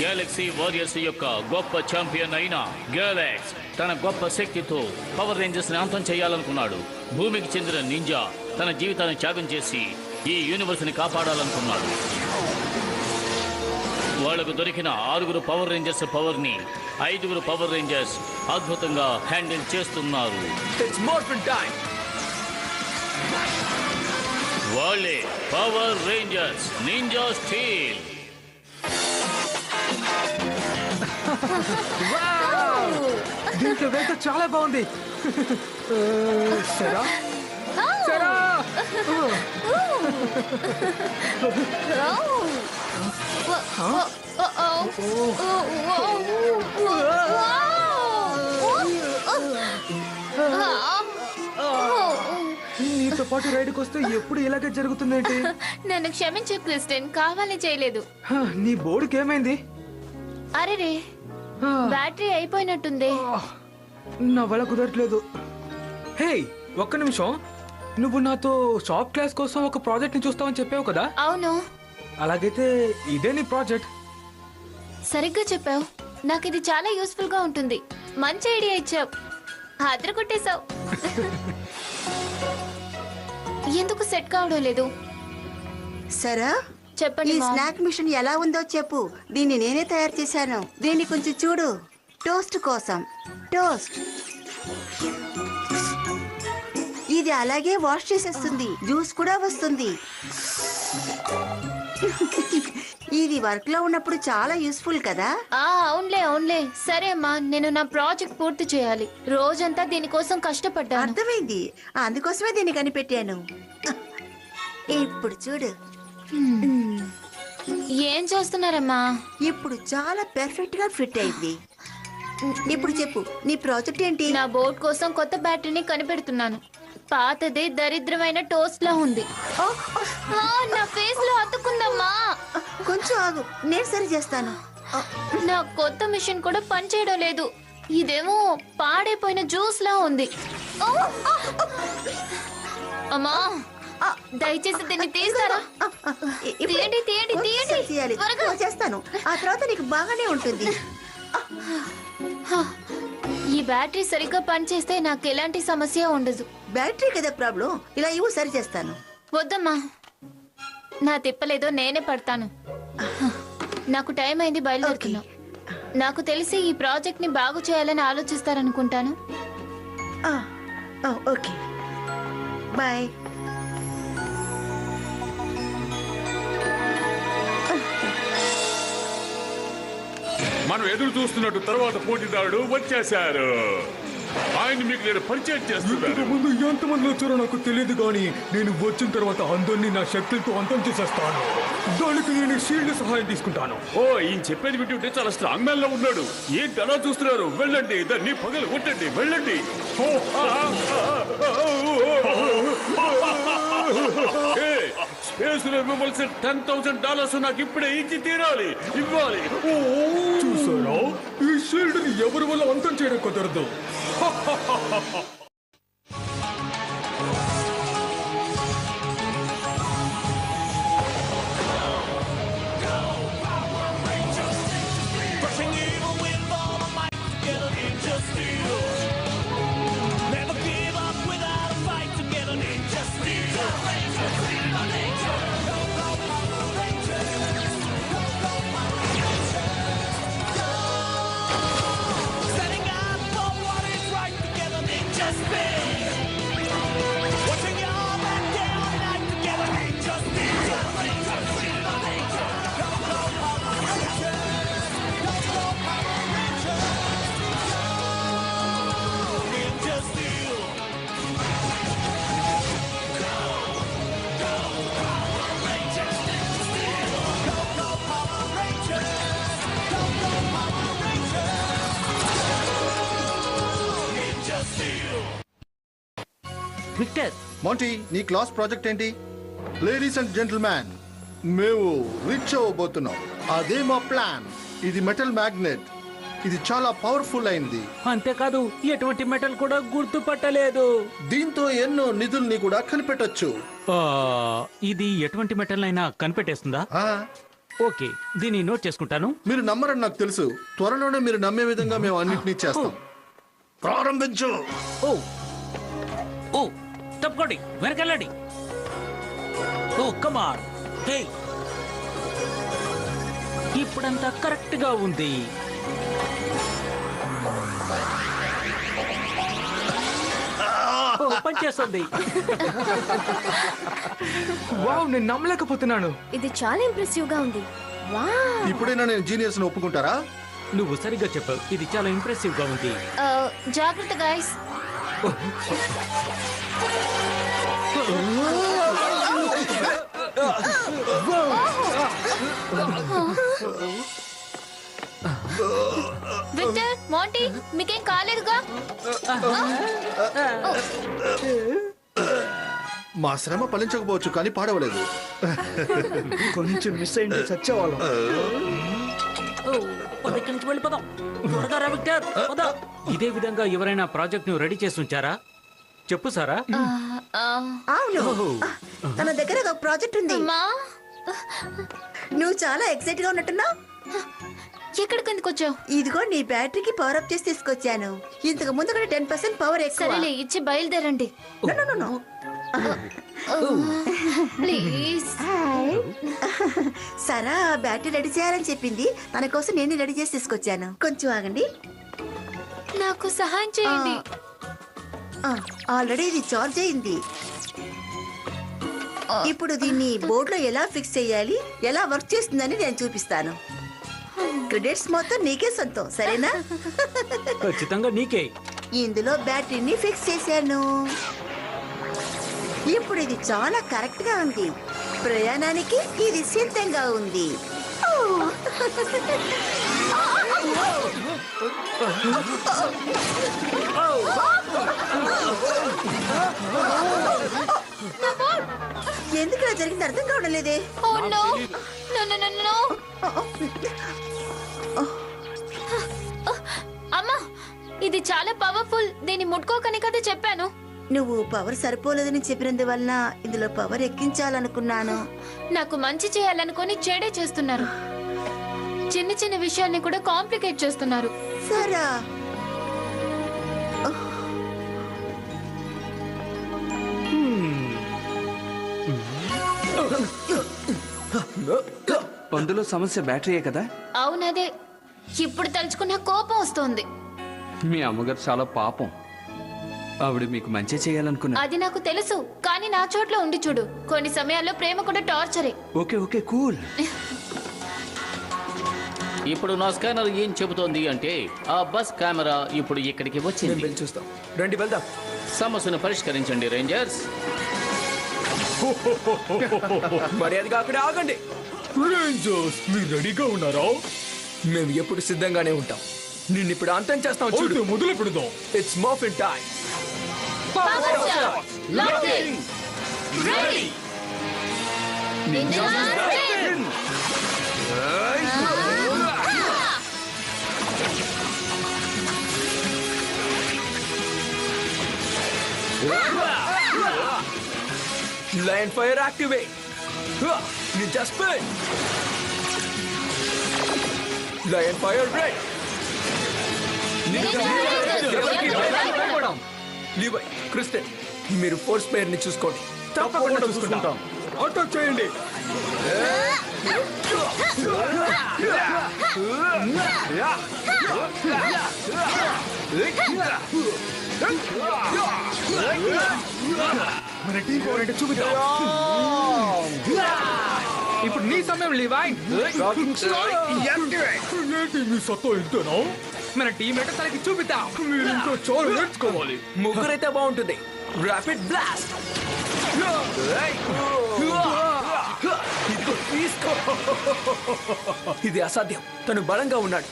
Galaxy warriors యొక్క గొప్ప champion అయిన గ్యాలాక్స్ తన గొప్ప శక్తితో పవర్ రేంజర్స్ ని అంతం చేయాలనుకున్నాడు. భూమికి చెందిన నింజా తన జీవితాన్ని త్యాగం చేసి ఈ యూనివర్స్ ని కాపాడాలనుకున్నాడు. వాళ్లకు దొరికిన 6 పవర్ రేంజర్స్ పవర్ ని 5 పవర్ రేంజర్స్ అద్భుతంగా హ్యాండిల్ చేస్తున్నారు. వాళ్ళే పవర్ రేంజర్స్ నింజా స్టీల్. దీంట్లో వెళ్తే చాలా బాగుంది. సరా సరా నీతో పాటు రైడ్కి వస్తే ఎప్పుడు ఇలాగే జరుగుతుందేంటి? నన్ను క్షమించు క్రిస్టిన్, కావాలని చేయలేదు. నీ బోర్డుకి ఏమైంది? అరే రే, బ్యాటరీ అయిపోయినట్టుంది. నా వల్ల కుదరట్లేదు. హే, ఒక్క నిమిషం. నువ్వు నాతో షాప్ క్లాస్ కోసం ఒక ప్రాజెక్ట్ ని చూస్తావని చెప్పావు కదా? అవును. అలాగైతే ఇదే నీ ప్రాజెక్ట్. సరిగ్గా చెప్పావు. నాకు ఇది చాలా యూస్ఫుల్ గా ఉంటుంది. మంచి ఐడియా ఇచ్చావు. అదర కొట్టేశావు. ఎందుకు సెట్ కావడం లేదు? సరా, చెప్పండి. ఈ స్నాక్ మిషన్ ఎలా ఉందో చెప్పు. దీన్ని నేనే తయారు చేశాను. దీన్ని కొంచెం చూడు. టోస్ట్ కోసం టోస్ట్. ఇది అలాగే వాష్ చేసేస్తుంది. జ్యూస్ కూడా వస్తుంది. ఇది వర్క్ లో ఉన్నప్పుడు చాలా యూస్ఫుల్ కదా. అవునులే అవునులే. సరే అమ్మా, నేను నా ప్రాజెక్ట్ పూర్తి చేయాలి. రోజంతా దీనికోసం కష్టపడ్డాను. అర్థమైంది. అందుకోసమే దీన్ని కనిపెట్టాను. ఇప్పుడు చూడు. ఏం చేస్తున్నారమ్మా? ఇప్పుడు చాలా పెర్ఫెక్ట్ గా ఫిట్ అయింది. ఇప్పుడు చెప్పు, నీ ప్రాజెక్ట్ ఏంటి? నా బోర్డ్ కోసం కొత్త బ్యాటరీని కనిపెడుతున్నాను. పాతది దరిద్రమైన టోస్ట్ లా ఉంది. నా ఫేస్ లో అతుక్కుందమ్మా. కొంచెం ఆగు, నేను సరి చేస్తాను. నా కొత్త మిషన్ కూడా పనిచేయడం లేదు. ఇదేమో పాడైపోయిన జ్యూస్ లా ఉంది. అమ్మా, దయచేసి దీన్ని తీస్తారా? తీయండి తీయండి తీయండి. తీయాలి. చేస్తాను. ఆ తర్వాత నీకు బాగానే ఉంటుంది. ఈ బ్యాటరీ సరిగ్గా పనిచేస్తే నాకు ఎలాంటి సమస్య ఉండదు. బ్యాటరీ కదా ప్రాబ్లం. ఇలా ఇవ్వు, సరి చేస్తాను. వద్దమ్మా, నా తిప్పలేదో నేనే పడతాను. నాకు టైం అయింది, బయలుదేరుతున్నా. నాకు తెలిసి ఈ ప్రాజెక్ట్ ని బాగు చేయాలని ఆలోచిస్తారనుకుంటాను. Okay, bye. మనం ఎదురు చూస్తున్నట్టు తర్వాత పోటీదారుడు వచ్చేశారు. ఆయన మీకు నేను పరిచయం చేస్తున్నాను. ముందు ఎంతమంది వచ్చారో నాకు తెలియదు, కానీ నేను వచ్చిన తర్వాత అందరినీ నా శక్తులతో అంతం చేసేస్తాను. దానికి నేను షీల్డ్ సహాయం తీసుకుంటాను. ఓ, ఈయన చెప్పేది వింటుంటే చాలా స్ట్రాంగ్ మ్యాన్ లో ఉన్నాడు. ఏంటి అలా చూస్తున్నారు? వెళ్ళండి, దాన్ని పగలు కొట్టండి, వెళ్ళండి. స్పేస్ లో ఇవ్వవలసిన $10,000 నాకు ఇప్పుడే ఇచ్చి తీరాలి, ఇవ్వాలి. చూసారా, ఈ షీల్డ్ ని ఎవరి వల్ల అంతం చేయడం కుదరదు. విక్టర్, మోంటీ, నీ క్లాస్ ప్రాజెక్ట్ ఏంటి? లేడీస్ అండ్ జెంటిల్మెన్, మేము రిచ్ అవ్వబోతున్నాం. అదే మా ప్లాన్. ఇది మెటల్ మ్యాగ్నెట్. ఇది చాలా పవర్ఫుల్ అయింది. అంతేకాదు ఎటువంటి మెటల్ కూడా గుర్తుపట్టలేదు. దీంతో ఎన్నో నిధుల్ని కూడా కనిపెట్టొచ్చు. ఇది ఎటువంటి మెటల్ అయినా కనిపెట్టేస్తుందా? ఓకే, దీన్ని నోట్ చేసుకుంటాను. మీరు నమ్మరని నాకు తెలుసు. త్వరలోనే మీరు నమ్మే విధంగా మేము అన్నింటినీ చేస్తాం. ప్రారంభించు. ఓ ఓ తప్పకోండి, వెనకెళ్ళండి. ఓ కమాన్. హే, ఇప్పుడంతా కరెక్ట్ గా ఉంది. ఓ, పనిచేస్తుంది. వావ్, నేను నమ్మలేకపోతున్నాను. ఇది చాలా ఇంప్రెసివ్ గా ఉంది. వావ్. ఇప్పుడైనా నేను జీనియస్ ని ఒప్పుకుంటారా? నువ్వు సరిగ్గా చెప్పావు, ఇది చాలా ఇంప్రెసివ్ గా ఉంది. జాగ్రత్త గాయస్. విక్టర్, మోంటీ, మీకేం కాలేదుగా? మా శ్రమ ఫలించకపోవచ్చు కానీ పాడవలేదు. కొంచెం మిస్ అయింది, చచ్చేవాళ్ళం. ఓ, పద, ఇక్కడి నుంచి వెళ్ళిపోదాం. త్వరగా రా విక్టర్, పద. ఇదే విధంగా ఎవరైనా ప్రాజెక్ట్ ను రెడీ చేసి ఉంచారా? చెప్పు సారా. అవును, తన దగ్గర ఒక ప్రాజెక్ట్ ఉంది. అమ్మా, నువ్వు చాలా ఎక్సైట్ గా ఉన్నట్టున్నావు. ఎక్కడికి ఎందుకు వచ్చావు? ఇదిగో నీ బ్యాటరీకి పవర్ అప్ చేసి తీసుకొచ్చాను. ఇంతకు ముందు కూడా 10% పవర్ ఎక్కువ. సరేలే, ఇచ్చి బయలుదేరండి No. ప్లీజ్. సరా బ్యాటరీ రెడీ చేయాలని చెప్పింది. తన కోసం నేను రెడీ చేసి తీసుకొచ్చాను. కొంచెం ఆగండి. నాకు సహాయం చేయండి. ఆల్రెడీ ఇది చార్జ్ అయింది. ఇప్పుడు దీన్ని బోర్డులో ఎలా ఫిక్స్ చేయాలి, ఎలా వర్క్ చేస్తుందని నేను చూపిస్తాను. క్రెడిట్స్ మొత్తం నీకే సొంతం, సరేనా? ఖచ్చితంగా నీకే. ఇందులో బ్యాటరీని ఫిక్స్ చేశాను. ఇప్పుడు ఇది చాలా కరెక్ట్ గా ఉంది. ప్రయాణానికి ఇది సిద్ధంగా ఉంది. ఎందుకు ఇలా జరిగింది అర్థం కావడం లేదే. Oh no. No. అమ్మా, ఇది చాలా పవర్ఫుల్. దీన్ని ముట్టుకోకని కదా చెప్పాను. నువ్వు పవర్ సరిపోలేదని చెప్పినందువల్ల ఇందులో పవర్ ఎక్కించాలనుకున్నాను. నాకు మంచి చేయాలనుకొని చెడే చేస్తున్నారు. చిన్న చిన్న విషయాల్ని కూడా కాంప్లికేట్ చేస్తున్నారు. సరా, అందులో సమస్య బ్యాటరీయే కదా? అవునదే. ఇప్పుడు తలుచుకున్న కోపం వస్తోంది. మీ అమ్మగారు చాలా పాపం. ఆవిడ మీకు మంచి చేయాలనుకున్నా. అది నాకు తెలుసు, కానీ నా చోట్ల ఉండి చూడు. కొన్ని సమయాల్లో ప్రేమ కూడా టార్చరే. Okay cool. ఇప్పుడు నా స్కానర్ ఏం చెబుతోంది అంటే ఆ బస్ కెమెరా ఇప్పుడు ఇక్కడికి వచ్చింది. చూస్తాం, రండి వెళ్దాం. సమస్యను పరిష్కరించండి రేంజర్స్. మర్యాదగా అక్కడే ఆగండి. రేంజర్స్, మీరు రెడీగా ఉన్నారా? మేము ఎప్పుడు సిద్ధంగానే ఉంటాం. నిన్ను ఇప్పుడు అంతం చేస్తాం. చూడు, మొదలు పెడదాం. It's morphin time. Power shot! Loading! Ready! Ninja spin! Lion fire activate. Ninja spin. Lion fire red. Levi, crystal, మీరు ఫోర్స్ ప్లేయర్ ని చూసుకోండి. తప్పకుండా చూసుకుంటాం. అటాక్ చేయండి. మన టీం పవర్ ఏంటో చూపిద్దాం. ఇప్పుడు నీ సమయం లీవాయ్. ఏంటి మీ సత్తా ఎంతేనా? మన టీం ఏంటో తనకి చూపిద్దాం. మీరు ఇంకా చాలా నేర్చుకోవాలి. ముగ్గురైతే బాగుంటుంది. Rapid blast. ఇది అసాధ్యం. తను బలంగా ఉన్నాడు.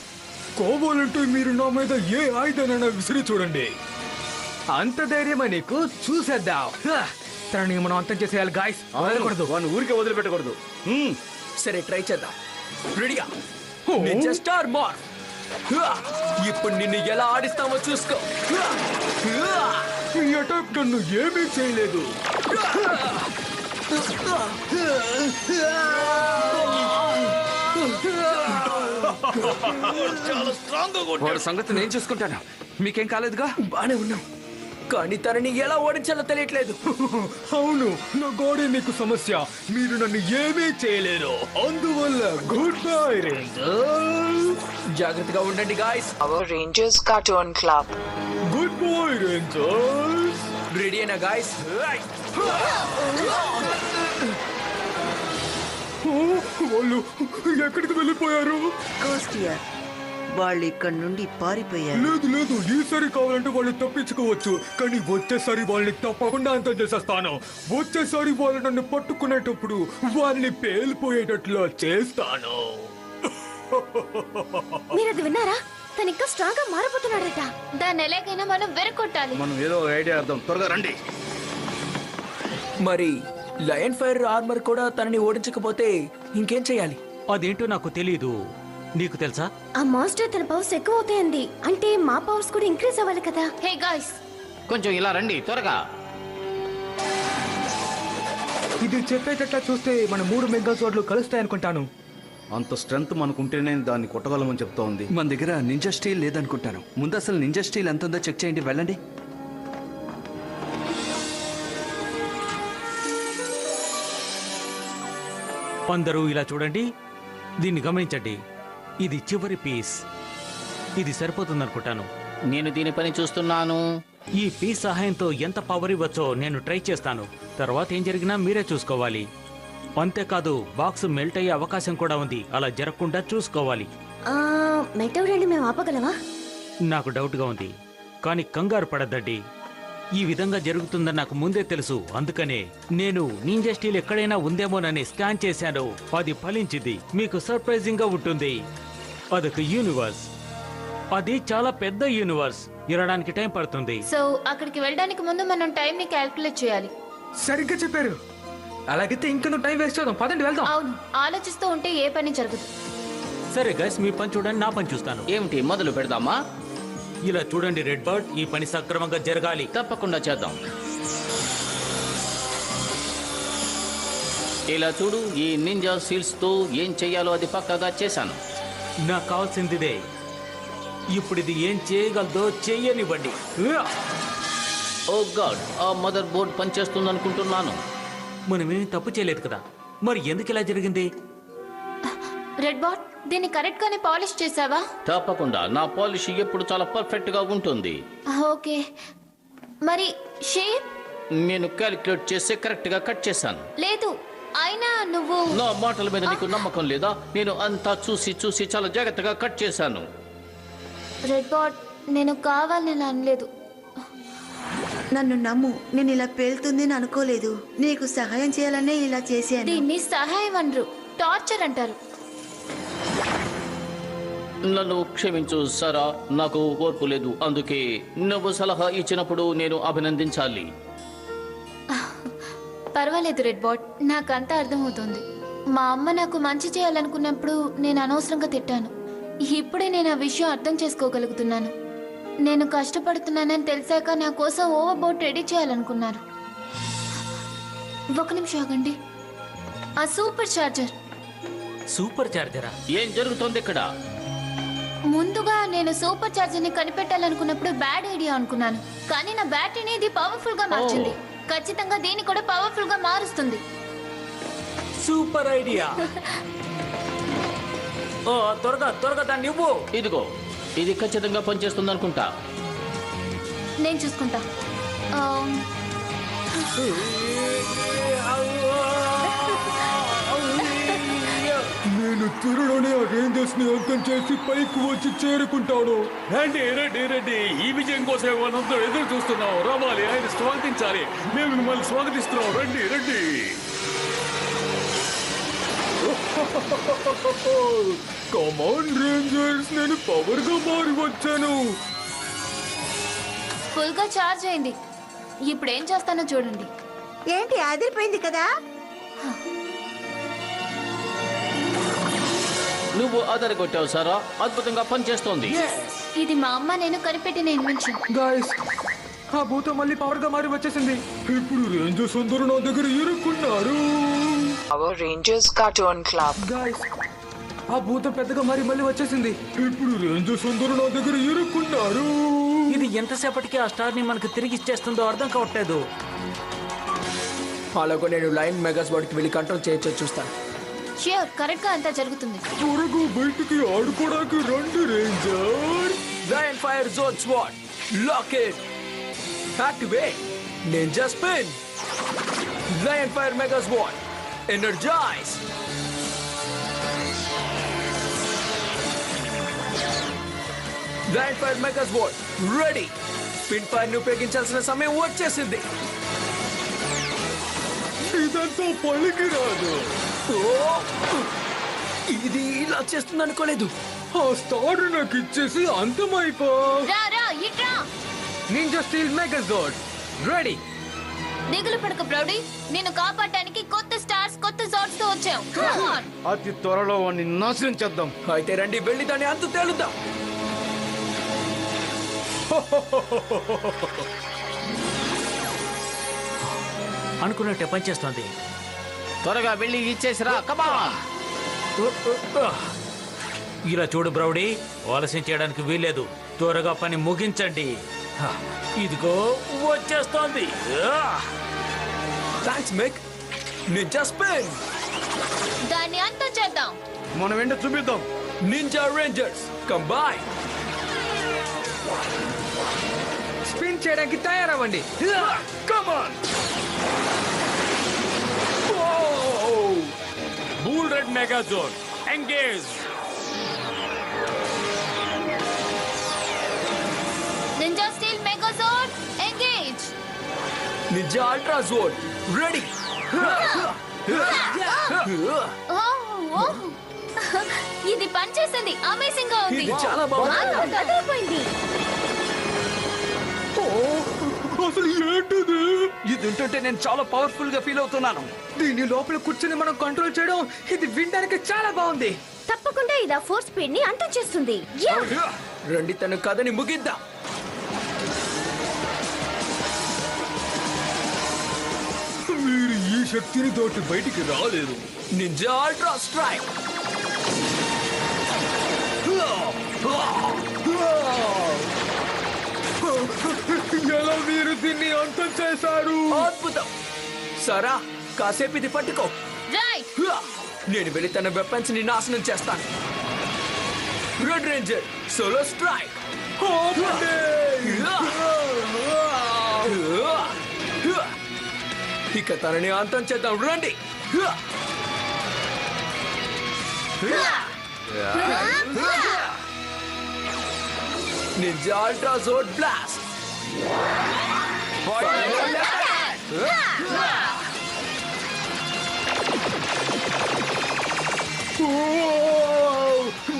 కావాలంటే మీరు నా మీద ఏ ఆయుధానైనా విసిరి చూడండి. అంత ధైర్యమా నీకు? చూసేద్దాం. తనని మనం అంతం చేసేయాలి గాయస్. వదలకూడదు, ఊరికే వదిలిపెట్టకూడదు. సరే, ట్రై చేద్దాం. రెడీగా? స్టార్ మార్. ఇప్పుడు నిన్ను ఎలా ఆడిస్తామో చూసుకో. ఈ అటాక్ నన్ను ఏమీ చేయలేదు. వాడి సంగతి నేను చూసుకుంటాను. మీకేం కాలేదుగా? బానే ఉన్నాం, కానీ తనని ఎలా ఓడించాలో తెలియట్లేదు. అవును, నా గోడే మీకు సమస్య. మీరు నన్ను ఏమీ చేయలేరు. అందువల్ల గుడ్ బై రేంజర్స్. జాగ్రత్తగా ఉండండి guys. Power Rangers Cartoon Club. Good bye Rangers. Ready అయినా గాయ్స్? వాళ్ళు ఎక్కడికి వెళ్ళిపోయారు? కోస్టియర్ వాళ్ళు ఇక్కడ నుండి పారిపోయారు. లేదు లేదు, ఈసారి కావాలంటే వాళ్ళు తప్పించుకోవచ్చు, కానీ వచ్చేసారి వాళ్ళని తప్పకుండా అంతం చేసేస్తాను. వచ్చేసారి వాళ్ళు నన్ను పట్టుకునేటప్పుడు వాళ్ళని పేలిపోయేటట్లు చేస్తాను. మీరు అది విన్నారా? తను ఇంకా స్ట్రాంగ్ గా మారిపోతున్నాడట. దాన్ని ఎలాగైనా మనం వెరకొట్టాలి. మనం ఏదో ఐడియా అర్థం, త్వరగా రండి. మరి లయన్ ఫైర్ ఆర్మర్ కూడా తనని ఓడించకపోతే ఇంకేం చేయాలి? అదేంటో నాకు తెలీదు. నీకు తెలుసా? ఆ మాస్టర్ తన పవర్స్ ఎక్కువ అవుతాయండి. అంటే మా పవర్స్ కూడా ఇంక్రీజ్ అవ్వాలి కదా. హే గాయ్స్, కొంచెం ఇలా రండి త్వరగా. ఇది చెప్పేటట్లా చూస్తే మన 3 మెగా సోర్లు కలుస్తాయనుకుంటాను. అంత స్ట్రెంగ్త్ మనకుంటేనే దాన్ని కొట్టగలమని చెప్తా ఉంది. మన దగ్గర నింజా స్టీల్ లేదనుకుంటాను. ముందు అసలు నింజా స్టీల్ ఎంత ఉందో చెక్ చేయండి. వెళ్ళండి. అందరూ ఇలా చూడండి, దీన్ని గమనించండి. ఇది చివరి పీస్. ఇది సరిపోతుందనుకుంటాను. నేను దీని పని చూస్తున్నాను. ఈ పీస్ సహాయంతో ఎంత పవర్ ఇవ్వచ్చో నేను ట్రై చేస్తాను. తర్వాత ఏం జరిగినా మీరే చూసుకోవాలి. అంతేకాదు, బాక్స్ మెల్ట్ అయ్యే అవకాశం కూడా ఉంది. అలా జరగకుండా చూసుకోవాలి. మెటల్ రండి, మేము ఆపగలమా? నాకు డౌట్గా ఉంది, కానీ కంగారు పడద్దండి. ఈ విధంగా జరుగుతుందని నాకు ముందే తెలుసు. అందుకనే నేను నింజా స్టీల్ ఎక్కడైనా ఉందేమోనని స్కాన్ చేశాను. అది ఫలించింది. మీకు సర్ప్రైజింగ్ గా ఉంటుంది. అదొక యూనివర్స్. అది చాలా పెద్ద యూనివర్స్. ఇరడానికి టైం పడుతుంది. సో అక్కడికి వెళ్ళడానికి ముందు మనం టైం ని క్యాల్కులేట్ చేయాలి. సరిగ్గా చెప్పారు. అలాగైతే ఇంకొంత టైం వేస్ట్ చేద్దాం. పదండి వెళ్దాం. అవును, ఆలోచిస్తూ ఉంటే ఏ పని జరగదు. సరే గైస్, మీ పని చూడండి, నా పని చూస్తాను. ఏమిటి, మొదలు పెడదామా? ఇలా చూడండి రెడ్ బర్డ్, ఈ పని సక్రమంగా జరగాలి. తప్పకుండా చేద్దాం. ఇలా చూడు, ఈ నింజా సీల్స్ తో ఏం చెయ్యాలో అది పక్కాగా చేశాను. నాకు కావాల్సిందిదే. ఇప్పుడు ఇది ఏం చేయగలదో చెయ్యనివ్వండి. ఓ గాడ్, ఆ మదర్ బోర్డ్ పనిచేస్తుంది అనుకుంటున్నాను. మనమేమి తప్పు చేయలేదు కదా, మరి ఎందుకు ఇలా జరిగింది? రెడ్ బాట్, దీన్ని కరెక్ట్ గానే పాలిష్ చేసావా? తప్పకుండా. నా పాలిష్ ఎప్పుడు చాలా పర్ఫెక్ట్ గా ఉంటుంది. ఓకే, మరి షేప్? నేను క్యాలిక్యులేట్ చేసి కరెక్ట్ గా కట్ చేశాను. లేదు, అయినా నువ్వు... నా మాటల మీద నీకు నమ్మకం లేదా? నేను అంతా చూసి చూసి చాలా జాగ్రత్తగా కట్ చేశాను. రెడ్ బాట్, నేను కావాలని అనలేదు. నన్ను నమ్ము, నేను ఇలా పేలుతుంది అని అనుకోలేదు. నీకు సహాయం చేయాలనే ఇలా చేశాను. దీన్ని సహాయం అనరు, టార్చర్ అంటారు. నన్ను క్షమించు సరా, నాకు ఓర్పు లేదు. అందుకే నువ్వు సలహా ఇచ్చినప్పుడు నేను అభినందించాలి. పర్వాలేదు రెడ్ బాట్, నాకంతా అర్థమవుతుంది. మా అమ్మ నాకు మంచి చేయాలనుకున్నప్పుడు నేను అనవసరంగా తిట్టాను. ఇప్పుడే నేను ఆ విషయం అర్థం చేసుకోగలుగుతున్నాను. నేను కష్టపడుతున్నానని తెలిసాక నా కోసం ఓవర్ బోట్ రెడీ చేయాలనుకున్నారు. ఒక నిమిషం ఆగండి. ఆ సూపర్ చార్జర్. సూపర్ చార్జరా? ఏం జరుగుతోంది ఇక్కడ? ముందుగా నేను సూపర్ చార్జర్ ని కనిపెట్టాలనుకున్నప్పుడు బ్యాడ్ ఐడియా అనుకున్నాను, కానీ నా బ్యాటరీని ఇది పవర్ఫుల్ గా మార్చింది. ఖచ్చితంగా దీన్ని కూడా పవర్ఫుల్ గా మారుస్తుంది. Super idea. ఓ త్వరగా త్వరగా దాన్ని ఇవ్వు. ఇదిగో, ఇది ఖచ్చితంగా పనిచేస్తుంది అనుకుంటా. నేను చూసుకుంటా. నేను త్వరలోనే ఆ రేంజర్స్ ని అంతం చేసి పైకి వచ్చి చేరుకుంటాను. రండి రండి రండి, ఈ విజయం కోసం మనందరూ ఎదురు చూస్తున్నాం. రావాలి, ఆయన స్వాగతించాలి. మేము మిమ్మల్ని స్వాగతిస్తున్నాం. రండి రండి. కమాన్ రేంజర్స్, నేను పవర్ గా మారి వచ్చాను. ఫుల్ గా చార్జ్ అయింది. ఇప్పుడు ఏం చేస్తానో చూడండి. ఏంటి, ఆదిరిపోయింది కదా? నువ్వు అదరగొట్టావు సారా, అద్భుతంగా పనిచేస్తోంది. ఇది మా అమ్మ నేను కనిపెట్టిన ఇన్వెన్షన్. గాయ్స్, ఆ భూతం మళ్ళీ పవర్ గా మారి వచ్చేసింది. ఇప్పుడు రేంజర్స్ అందరూ నా దగ్గర ఇరుక్కున్నారు. Power Rangers Cartoon Club. Guys, ఆ భూతం పెద్దగా మళ్ళీ వచ్చేసింది. ఇప్పుడు రేంజర్స్ అందరూ నా దగ్గర ఇరుక్కున్నారు. ఇది ఎంతసేపటికి ఆ స్టార్ ని మనకు తిరిగి ఇచ్చేస్తుందో అర్థం కావట్లేదు. అలాగో నేను లైన్ మెగాస్ వాడికి వెళ్ళి కంట్రోల్ చేయొచ్చో చూస్తాను. ష్యూర్, కరెక్ట్ గా అంతా జరుగుతుంది. త్వరగా బయటికి ఆడుకోవడానికి రండి ranger. Line fire zone swat lock it activate ninja spin line fire mega swat energize. Line fire mega swat ready. Spin fire ని ఉపయోగించాల్సిన సమయం వచ్చేసింది. ఇదంతా పలికి రాదు. ఇది ఇలా చేస్తుంది అనుకోలేదు. ఆ స్టార్ నాకు ఇచ్చేసి అంతమైపో. Ninja steel megazord ready. దిగులు పడక బ్రౌడీ, నిన్ను కాపాడడానికి కొత్త స్టార్స్ కొత్త జోడ్స్ తో వచ్చాం. అతి త్వరలో వాడిని నాశనం చేద్దాం. అయితే రండి వెళ్ళి దాన్ని అంతు తేలుద్దాం. అనుకున్నట్టే పనిచేస్తోంది. త్వరగా వెళ్ళి ఇచ్చేసిరా, కమాన్. ఇలా చూడు బ్రౌడీ, ఆలస్యం చేయడానికి వీల్లేదు. త్వరగా పని ముగించండి. ఇదిగో వచ్చేస్తోంది. Thanks Mick. Ninja spin. దాన్ని అంతా చేద్దాం. మనం ఏంటో చూపిద్దాం. Ninja Rangers combine. స్పిన్ చేయడానికి తయారవ్వండి. Come on. Bull red megazord engage. Ninja steel megazord engage. Ninja ultra zone ready. ఇది పనిచేసింది. అమేజింగ్ గా ఉంది. ఇది చాలా బాగుంది. అదిరిపోయింది. అసలు ఏంటిది? ఇది ఉంటుంటే నేను చాలా పవర్ఫుల్ గా ఫీల్ అవుతున్నాను. దీని లోపల కూర్చొని మనం కంట్రోల్ చేయడం ఇది వినడానికి చాలా బాగుంది. తప్పకుండా ఇది ఆ ఫోర్స్ స్పీడ్ ని అంతం చేస్తుంది. రండి తన కథని ముగిద్దాం. మీరు ఈ శక్తిని తోటి బయటికి రాలేరు. Ninja ultra strike. ఎలా మీరు దీన్ని అంతం చేశారు? అద్భుతం. సరా, కాసేపు ఇది పట్టుకో. నేను వెళ్ళి తన వెపన్స్ ని నాశనం చేస్తాను. Red ranger solo strike. ఇక తనని అంతం చేద్దాం. రండి. Ninja ultra zone blast.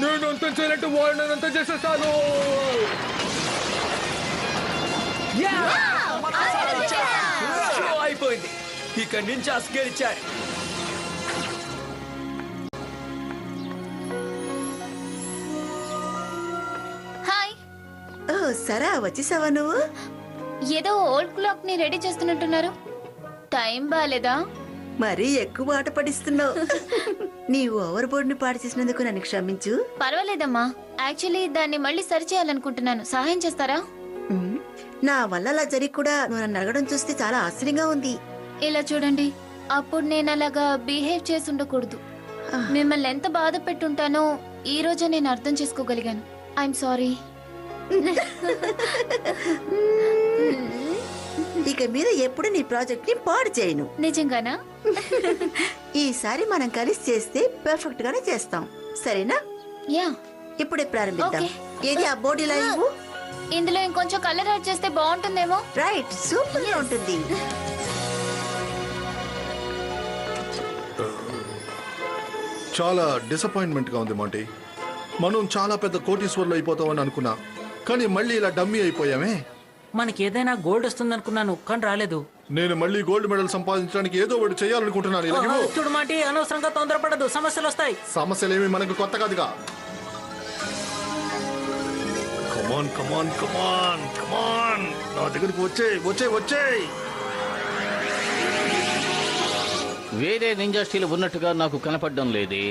నేను అంతం చేయనట్టు వాళ్ళు నేను అంతం చేసేసాను. అయిపోయింది. ఇక నింజాస్ గెలిచారు. హాయ్. ఓ సరా, వచ్చేసావా నువ్వు? ఏదో ఓల్డ్ క్లాక్ ని రెడీ చేస్తున్నట్టున్నారు. టైం బాలేదా? మరీ ఎక్కువ ఆట పడిస్తున్నావు. నీ ఓవర్ బోర్డ్ ని పాడు చేసినందుకు నన్ను క్షమించు. పర్వాలేదమ్మా. యాక్చువల్లీ దాన్ని మళ్ళీ సరి చేయాలనుకుంటున్నాను. సహాయం చేస్తారా? నా వల్ల అలా జరిగి కూడా నువ్వు నన్ను అడగడం చూస్తే చాలా ఆశ్చర్యంగా ఉంది. ఇలా చూడండి, అప్పుడు నేను అలాగా బిహేవ్ చేసి ఉండకూడదు. మిమ్మల్ని ఎంత బాధ పెట్టుంటానో ఈ రోజే నేను అర్థం చేసుకోగలిగాను. I'm sorry. ఇక మీద ఎప్పుడు నీ ప్రాజెక్ట్ ని పాడు చేయను. నిజంగానా? ఈసారి మనం కలిసి చేస్తే పర్ఫెక్ట్ గానే చేస్తాం. సరేనా? యా. ఇప్పుడే ప్రారంభిద్దాం. ఏది ఆ బోర్డు ఇలా ఇవ్వు. ఇందులో ఇంకొంచెం కలర్ యాడ్ చేస్తే బాగుంటుందేమో. రైట్, సూపర్ గా ఉంటుంది. చాలా డిసప్పాయింట్మెంట్ గా ఉంది మాంటీ. మనం చాలా పెద్ద కోటీశ్వర్లు అయిపోతామని అనుకున్నా, కానీ మళ్ళీ ఇలా డమ్మీ అయిపోయామే. మనకి ఏదైనా గోల్డ్ వస్తుంది అనుకున్నాను, కానీ రాలేదు. నేను మళ్ళీ గోల్డ్ మెడల్ సంపాదించడానికి ఏదో ఒకటి చేయాలనుకుంటున్నాను. ఇలా ఇవ్వు. చూడు మాటి, అనవసరంగా తొందరపడదు, సమస్యలు వస్తాయి. సమస్యలేమి మనకు కొత్త కాదుగా. కమాన్ కమాన్ కమాన్ కమాన్, నా దగ్గరికి వచ్చేయ్. వేరే నింజా స్టీల్ ఉన్నట్టుగా నాకు కనపడడం లేదే.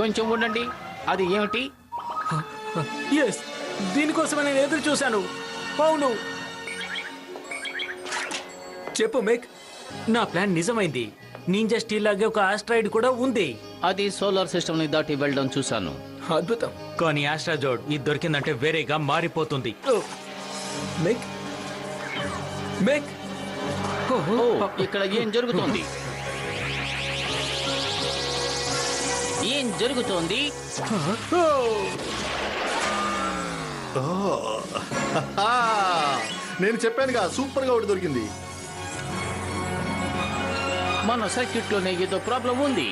కొంచెం ఉండండి. అది ఏమిటి? ఎస్, దీనికోసమే నేను ఎదురు చూశాను. అవును, చెప్పు మేక్. నా ప్లాన్ నిజమైంది. నింజా స్టీల్ లాగే ఒక ఆస్ట్రాయిడ్ కూడా ఉంది. అది సోలార్ సిస్టమ్ ని దాటి వెళ్ళడం చూశాను. అద్భుతం. కానీ ఆస్ట్రాజోడ్ ఇది దొరికిందంటే వేరేగా మారిపోతుంది. మేక్ మేక్ ఓ, ఇక్కడ ఏం జరుగుతోంది? ఏం జరుగుతోంది? నేను చెప్పానుగా, సూపర్ గా ఒకటి దొరికింది. మన సర్క్యూట్ లోనే ఏదో ప్రాబ్లం ఉంది.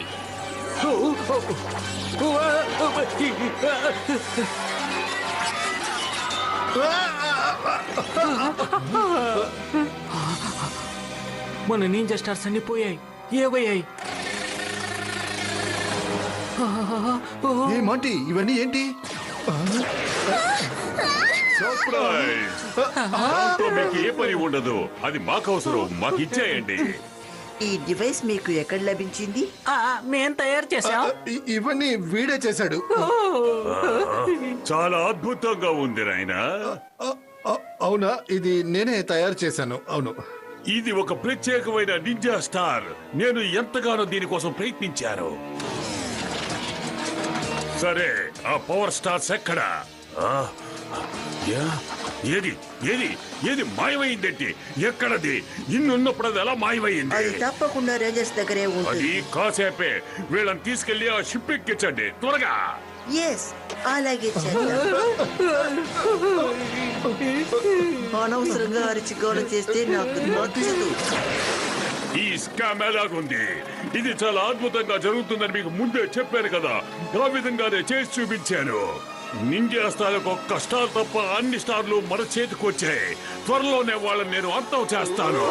మన నింజా స్టార్స్ అన్ని పోయాయి. ఏవయ్యాయి? ఏమంటి ఇవన్నీ ఏంటి? సర్ప్రైజ్! దాంతో మీకు ఏ పని ఉండదు. అది మాకు అవసరం. మాకు ఇచ్చేయండి. ఈ డివైస్ మీకు ఎక్కడ లభించింది? మేం తయారు చేసాం. ఇవన్నీ వీడే చేశాడు. చాలా అద్భుతంగా ఉంది నాయనా. అవునా? ఇది నేనే తయారు చేశాను. అవును. ఇది ఒక ప్రత్యేకమైన నింజా స్టార్. నేను ఎంతగానో దీనికోసం ప్రయత్నించాను. సరే, ఆ పవర్ స్టార్స్ ఎక్కడా? ఏది ఏది ఏది మాయమైందేంటి? ఎక్కడది? ఇన్నున్నప్పుడు అది ఎలా మాయమైంది? అది తప్పకుండా రేంజర్స్ దగ్గరే అది ఉంటుంది. కాసేపే. వీళ్ళని తీసుకెళ్లి ఆ షిప్ ఎక్కించండి త్వరగా. ఎస్, అలాగే చేద్దాం. అనవసరంగా అరిచి గోడ చేస్తే నాకు నచ్చదు. ఈ స్కామ్ ఎలాగుంది? ఇది చాలా అద్భుతంగా జరుగుతుందని మీకు ముందే చెప్పాను కదా. ఆ విధంగానే చేసి చూపించాను. నింజా స్టార్లకు ఒక్క స్టార్ తప్ప అన్ని స్టార్లు మన చేతికి వచ్చాయి. త్వరలోనే వాళ్ళని నేను అంతం చేస్తాను.